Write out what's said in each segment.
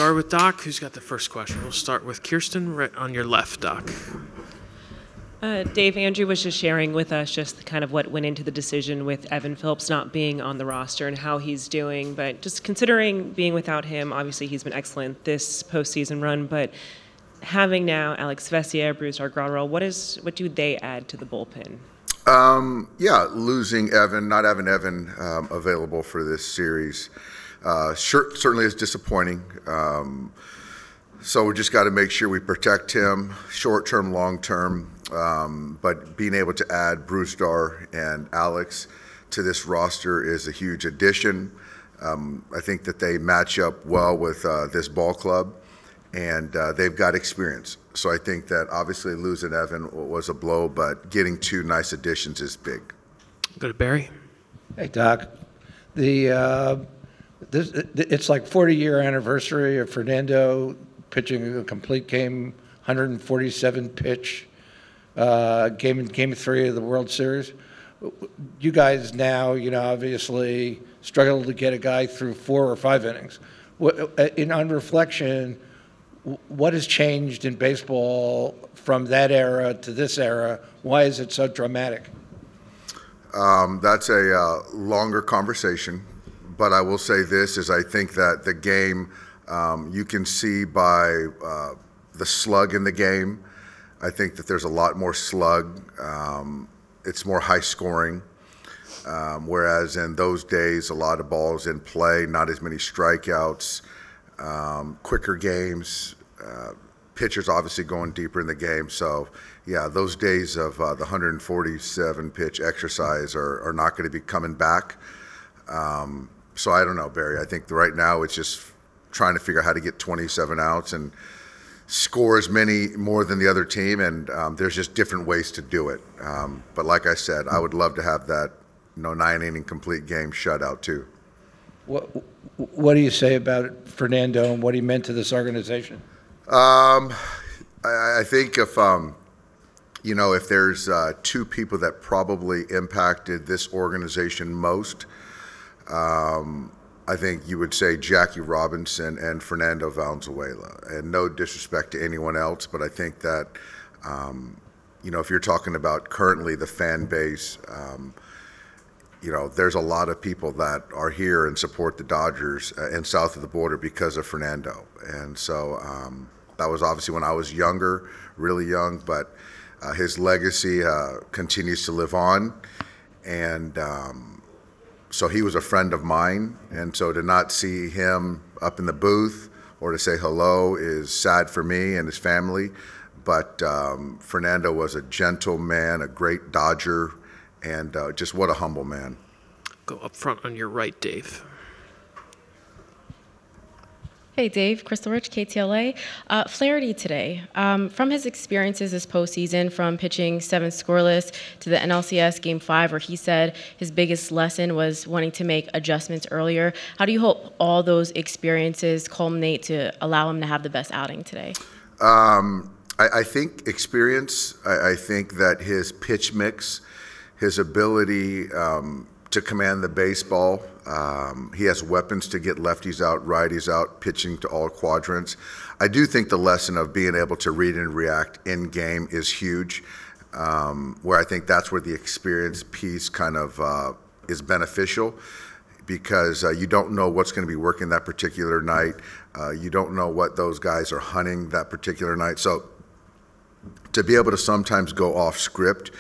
start with Doc. Who's got the first question? We'll start with Kirsten right on your left, Doc. Dave, Andrew was just sharing with us just kind of what went into the decision with Evan Phillips not being on the roster and how he's doing. But just considering being without him, obviously he's been excellent this postseason run. But having now Alex Vesia, Bruce Graterol, what do they add to the bullpen? Yeah, losing Evan, not having Evan available for this series, certainly is disappointing. So we just got to make sure we protect him, short-term, long-term. But being able to add Bruce Dar and Alex to this roster is a huge addition. I think that they match up well with this ball club, and they've got experience. So I think that obviously losing Evan was a blow, but getting two nice additions is big. Go to Barry. Hey, Doc. It's like 40-year anniversary of Fernando pitching a complete game, 147 pitch game 3 of the World Series. You guys now, obviously struggle to get a guy through 4 or 5 innings. On reflection, what has changed in baseball from that era to this era? Why is it so dramatic? That's a longer conversation, but I will say this is I think that the game, you can see by the slug in the game. I think that there's a lot more slug. It's more high scoring, whereas in those days, a lot of balls in play, not as many strikeouts, quicker games, pitchers obviously going deeper in the game. So, yeah, those days of the 147 pitch exercise are not going to be coming back. So I don't know, Barry. I think right now it's just trying to figure out how to get 27 outs and score as many more than the other team, and there's just different ways to do it. But like I said, I would love to have that 9-inning complete game shutout too. What do you say about Fernando and what he meant to this organization? I think if there's 2 people that probably impacted this organization most, I think you would say Jackie Robinson and Fernando Valenzuela. And no disrespect to anyone else, but I think that, if you're talking about currently the fan base, there's a lot of people that are here and support the Dodgers and south of the border because of Fernando. And so that was obviously when I was younger, really young, but his legacy continues to live on. And so he was a friend of mine, and so to not see him up in the booth or to say hello is sad for me and his family. But Fernando was a gentle man, a great Dodger, and just what a humble man. Go up front on your right, Dave. Hey, Dave. Crystal Rich, KTLA. Flaherty today. From his experiences this postseason, from pitching 7 scoreless to the NLCS Game 5, where he said his biggest lesson was wanting to make adjustments earlier, how do you hope all those experiences culminate to allow him to have the best outing today? I think experience. I think that his pitch mix, his ability to command the baseball. He has weapons to get lefties out, righties out, pitching to all quadrants. I do think the lesson of being able to read and react in game is huge, where I think that's where the experience piece kind of is beneficial, because you don't know what's going to be working that particular night. You don't know what those guys are hunting that particular night. So to be able to sometimes go off script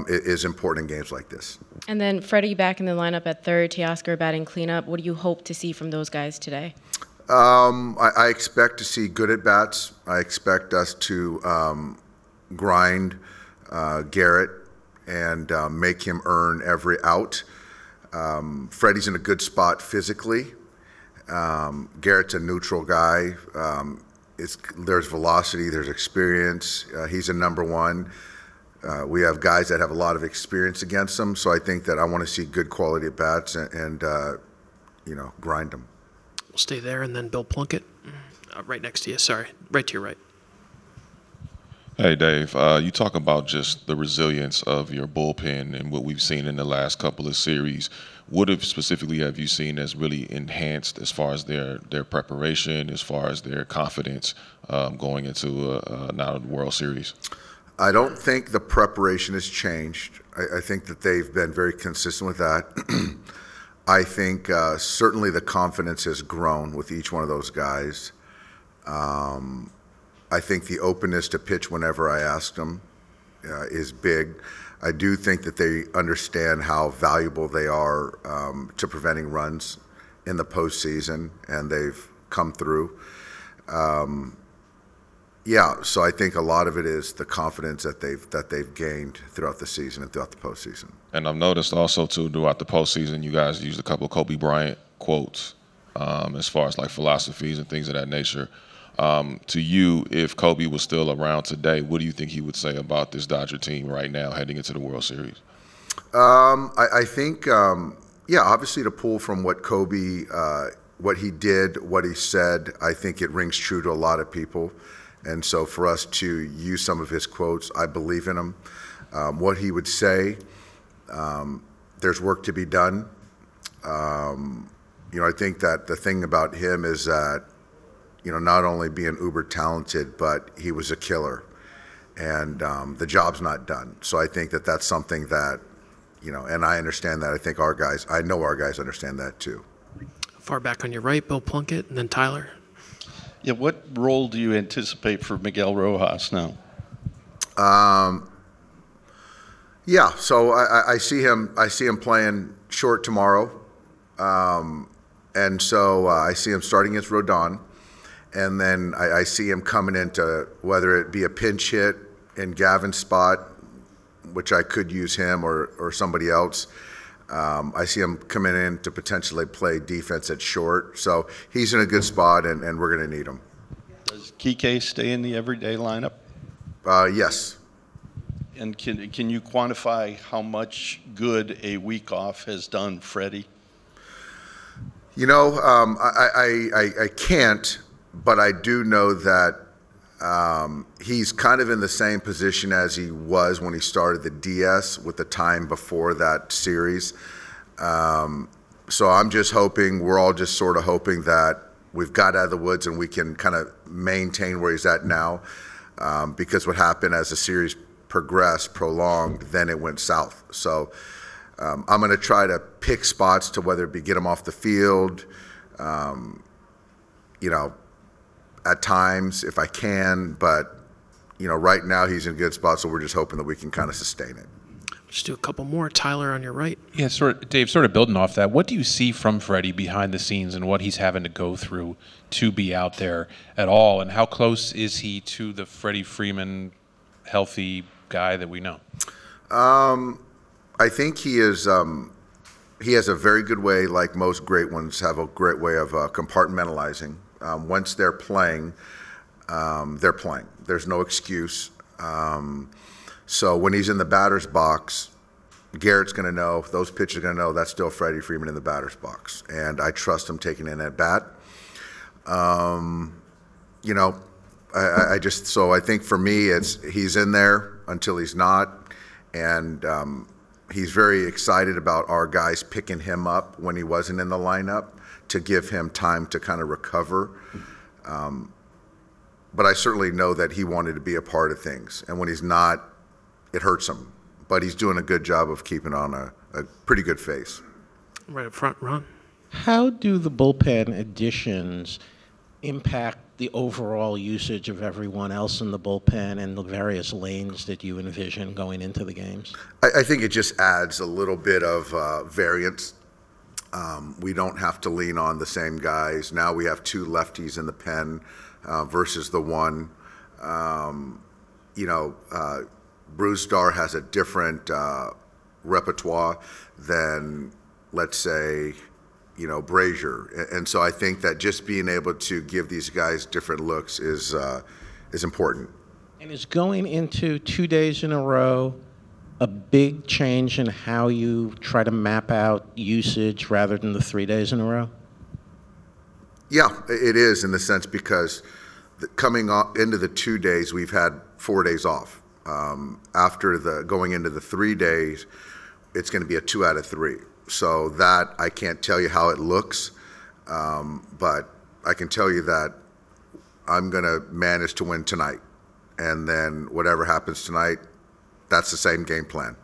is important in games like this. And then Freddie back in the lineup at third, Teoscar batting cleanup. What do you hope to see from those guys today? I expect to see good at-bats. I expect us to grind Garrett and make him earn every out. Freddie's in a good spot physically. Garrett's a neutral guy. There's velocity, there's experience. He's a number 1. We have guys that have a lot of experience against them, so I think that I want to see good quality at bats and grind them. We'll stay there, and then Bill Plunkett, right next to you. Sorry, right to your right. Hey, Dave, you talk about just the resilience of your bullpen and what we've seen in the last couple of series. What specifically have you seen that's really enhanced as far as their preparation, as far as their confidence going into now the World Series? I don't think the preparation has changed. I think that they've been very consistent with that. I think certainly the confidence has grown with each one of those guys. I think the openness to pitch whenever I ask them is big. I do think that they understand how valuable they are to preventing runs in the postseason, and they've come through. So I think a lot of it is the confidence that they've gained throughout the season and throughout the postseason. And I've noticed also too throughout the postseason, you guys used a couple of Kobe Bryant quotes as far as like philosophies and things of that nature. To you, if Kobe was still around today, what do you think he would say about this Dodger team right now heading into the World Series? I think, obviously to pull from what Kobe, what he did, what he said, I think it rings true to a lot of people. And so for us to use some of his quotes, I believe in him. What he would say, there's work to be done. I think that the thing about him is that, not only being uber talented, but he was a killer, and the job's not done. So I think that that's something that, and I understand that. I know our guys understand that too. Far back on your right, Bill Plunkett, and then Tyler. Yeah, what role do you anticipate for Miguel Rojas now? So I see him playing short tomorrow, and so I see him starting against Rodon. And then I see him coming into, whether it be a pinch hit in Gavin's spot, which I could use him or somebody else. I see him coming in to potentially play defense at short. So he's in a good spot, and we're going to need him. Does Kike stay in the everyday lineup? Yes. And can you quantify how much good a week off has done Freddie? I can't. But I do know that he's kind of in the same position as he was when he started the DS with the time before that series. So I'm just hoping, we're all just sort of hoping that we've got out of the woods and we can kind of maintain where he's at now. Because what happened as the series progressed, prolonged, then it went south. So I'm going to try to pick spots to whether it be get him off the field, at times if I can, but right now he's in a good spot, so we're just hoping that we can kind of sustain it. Just do a couple more. Tyler on your right. Yeah, Dave, sort of building off that, what do you see from Freddie behind the scenes and what he's having to go through to be out there at all, and how close is he to the Freddie Freeman healthy guy that we know? I think he is. He has a very good way, like most great ones have a great way of compartmentalizing. Once they're playing, they're playing. There's no excuse. So when he's in the batter's box, Garrett's going to know, those pitchers are going to know that's still Freddie Freeman in the batter's box. And I trust him taking in at bat. I think for me, he's in there until he's not. And he's very excited about our guys picking him up when he wasn't in the lineup, to give him time to kind of recover. But I certainly know that he wanted to be a part of things. And when he's not, it hurts him. But he's doing a good job of keeping on a pretty good face. Right up front, Ron. How do the bullpen additions impact the overall usage of everyone else in the bullpen and the various lanes that you envision going into the games? I think it just adds a little bit of variance. We don't have to lean on the same guys. Now we have two lefties in the pen versus the one. Brewstar has a different repertoire than, let's say, Brazier. And so I think that just being able to give these guys different looks is important. And is going into 2 days in a row a big change in how you try to map out usage rather than the 3 days in a row? Yeah, it is in the sense because coming into the 2 days, we've had 4 days off. After going into the 3 days, it's going to be a 2 out of 3. So that I can't tell you how it looks, but I can tell you that I'm going to manage to win tonight. And then whatever happens tonight, that's the same game plan.